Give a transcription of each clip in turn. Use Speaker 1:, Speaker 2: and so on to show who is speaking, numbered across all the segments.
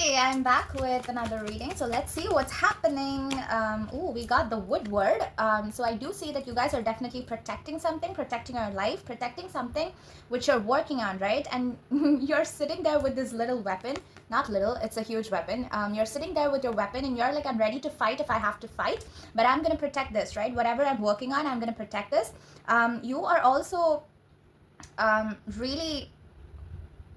Speaker 1: Hey, I'm back with another reading. So let's see what's happening. We got the Woodward. So I do see that you guys are definitely protecting something, protecting your life, protecting something which you're working on, right? And you're sitting there with this little weapon. Not little, it's a huge weapon. You're sitting there with your weapon and you're like, I'm ready to fight if I have to fight, but I'm going to protect this, right? Whatever I'm working on, I'm going to protect this. You are also really,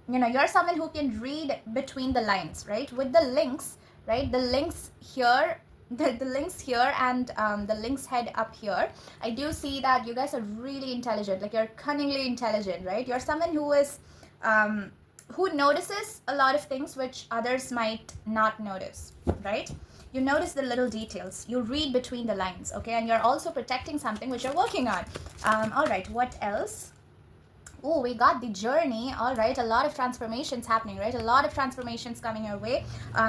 Speaker 1: you're someone who can read between the lines, right? With the links, right? The links here, the links here, and the links head up here. I do see that you guys are really intelligent, like you're cunningly intelligent, right? You're someone who is who notices a lot of things which others might not notice, right? You notice the little details, you read between the lines, okay? And you're also protecting something which you're working on. All right, what else? Oh, we got the journey. All right, a lot of transformations happening, right? A lot of transformations coming your way.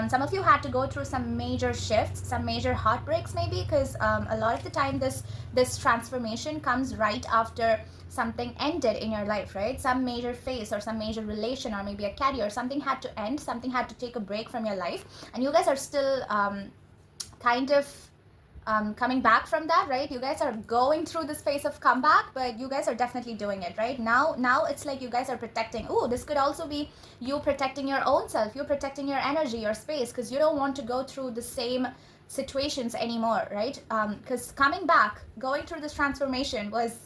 Speaker 1: Some of you had to go through some major shifts, some major heartbreaks maybe, because a lot of the time this transformation comes right after something ended in your life, right? Some major phase or some major relation or maybe a career, something had to end, something had to take a break from your life, and you guys are still kind of coming back from that, right? You guys are going through this phase of comeback, but you guys are definitely doing it, right? Now it's like you guys are protecting. Oh, this could also be you protecting your own self, you protecting your energy, your space, because you don't want to go through the same situations anymore, right? Because coming back, going through this transformation was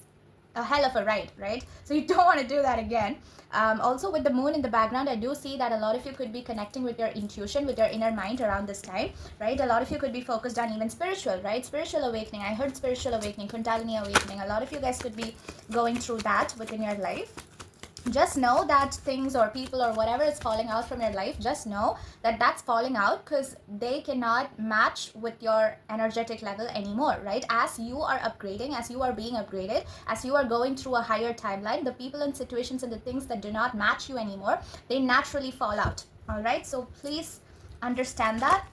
Speaker 1: a hell of a ride, right? So you don't want to do that again. Also with the moon in the background, I do see that a lot of you could be connecting with your intuition, with your inner mind around this time, right? A lot of you could be focused on even spiritual, right? Spiritual awakening. I heard spiritual awakening, Kundalini awakening. A lot of you guys could be going through that within your life. Just know that things or people or whatever is falling out from your life, just know that that's falling out because they cannot match with your energetic level anymore, right? As you are upgrading, as you are being upgraded, as you are going through a higher timeline, the people and situations and the things that do not match you anymore, they naturally fall out. All right, so please understand that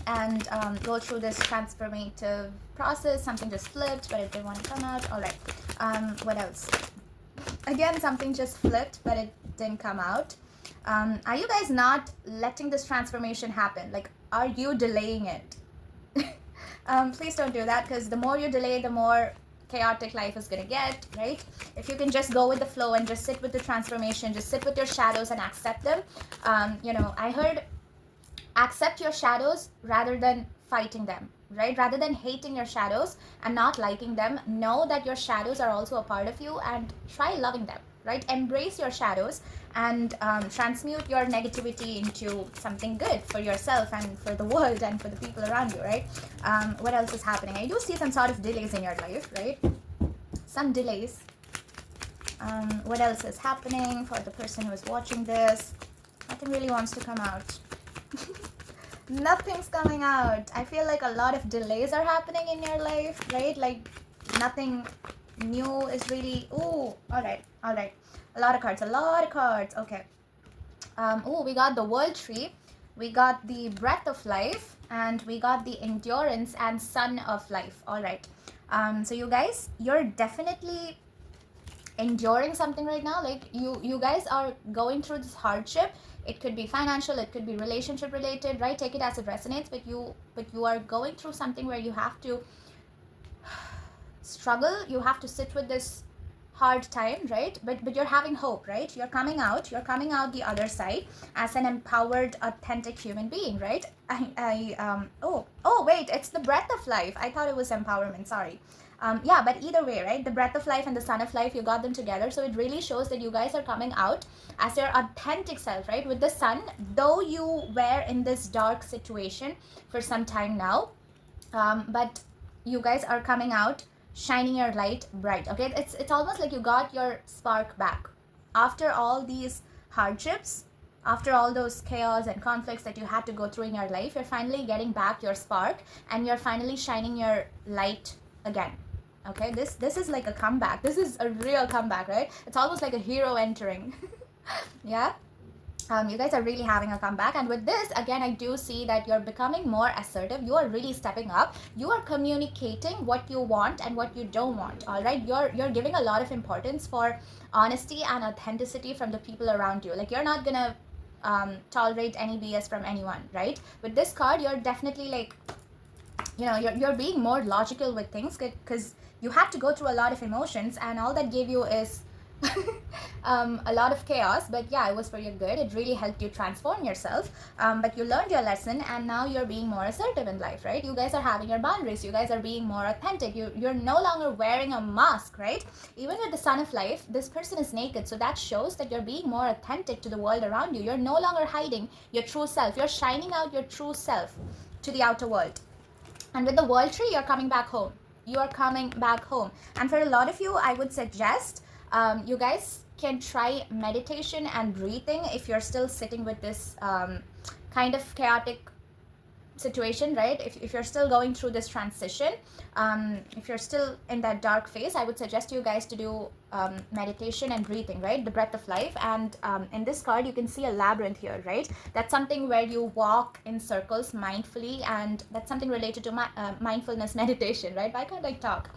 Speaker 1: and go through this transformative process. Something just flipped, but it didn't want to come out. All right, what else? Again, something just flipped, but it didn't come out. Are you guys not letting this transformation happen? Like, are you delaying it? Please don't do that, because the more you delay, the more chaotic life is going to get, right? If you can just go with the flow and just sit with the transformation, just sit with your shadows and accept them. I heard accept your shadows rather than fighting them, right? Rather than hating your shadows and not liking them, know that your shadows are also a part of you and try loving them, right? Embrace your shadows and transmute your negativity into something good for yourself and for the world and for the people around you, right? What else is happening? I do see some sort of delays in your life, right? Some delays. What else is happening for the person who is watching this? Nothing really wants to come out. Nothing's coming out. I feel like a lot of delays are happening in your life, right? Like nothing new is really. Ooh, all right. A lot of cards. Okay. We got the World Tree, we got the Breath of Life, and we got the Endurance and Sun of Life. All right. So you guys, you're definitely enduring something right now. Like you guys are going through this hardship. It could be financial, it could be relationship related, right? Take it as it resonates, but you are going through something where you have to struggle, you have to sit with this hard time, right? But you're having hope, right? You're coming out the other side as an empowered, authentic human being, right? Wait, it's the Breath of Life. I thought it was empowerment, sorry. Yeah, but either way, right? The Breath of Life and the Sun of Life, you got them together. So it really shows that you guys are coming out as your authentic self, right? With the Sun, though you were in this dark situation for some time now, but you guys are coming out shining your light bright, okay? It's almost like you got your spark back after all these hardships, after all those chaos and conflicts that you had to go through in your life. You're finally getting back your spark and you're finally shining your light again. Okay, this is like a comeback. This is a real comeback, right? It's almost like a hero entering. Yeah. You guys are really having a comeback, and with this, again, I do see that you're becoming more assertive. You are really stepping up. You are communicating what you want and what you don't want. All right, you're giving a lot of importance for honesty and authenticity from the people around you. Like, you're not gonna tolerate any BS from anyone, right? With this card, you're definitely like, you know, you're being more logical with things because you had to go through a lot of emotions, and all that gave you is a lot of chaos. But yeah, it was for your good. It really helped you transform yourself. But you learned your lesson, and now you're being more assertive in life, right? You guys are having your boundaries. You guys are being more authentic. You're no longer wearing a mask, right? Even with the Sun of Life, this person is naked, so that shows that you're being more authentic to the world around you. You're no longer hiding your true self. You're shining out your true self to the outer world. And with the World Tree, you're coming back home. You are coming back home. And for a lot of you, I would suggest you guys can try meditation and breathing if you're still sitting with this kind of chaotic situation, right? If you're still going through this transition, if you're still in that dark phase, I would suggest you guys to do meditation and breathing, right? The breath of life. And in this card, you can see a labyrinth here, right? That's something where you walk in circles mindfully, and that's something related to mindfulness meditation, right? Why can't I talk?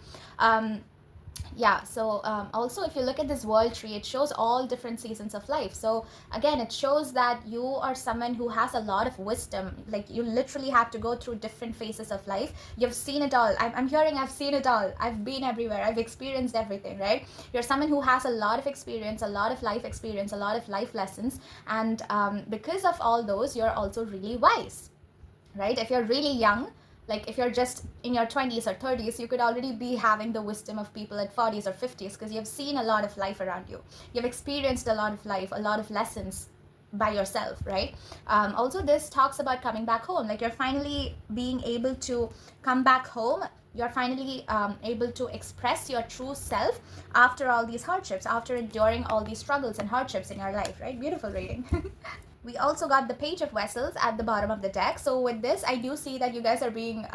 Speaker 1: Yeah, so also if you look at this World Tree, it shows all different seasons of life. So again, it shows that you are someone who has a lot of wisdom. Like, you literally have to go through different phases of life. You've seen it all. I'm hearing I've seen it all. I've been everywhere. I've experienced everything, right? You're someone who has a lot of experience, a lot of life experience, a lot of life lessons. And because of all those, you're also really wise, right? If you're really young, like if you're just in your 20s or 30s, you could already be having the wisdom of people at 40s or 50s, because you've seen a lot of life around you. You've experienced a lot of life, a lot of lessons by yourself, right? Also, this talks about coming back home. Like, you're finally being able to come back home. You're finally able to express your true self after all these hardships, after enduring all these struggles and hardships in your life, right? Beautiful reading. We also got the Page of Vessels at the bottom of the deck. So with this, I do see that you guys are being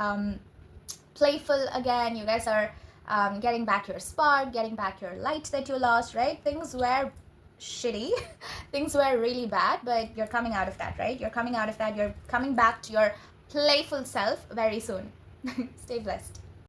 Speaker 1: playful again. You guys are getting back your spark, getting back your light that you lost, right? Things were shitty. Things were really bad, but you're coming out of that, right? You're coming out of that. You're coming back to your playful self very soon. Stay blessed.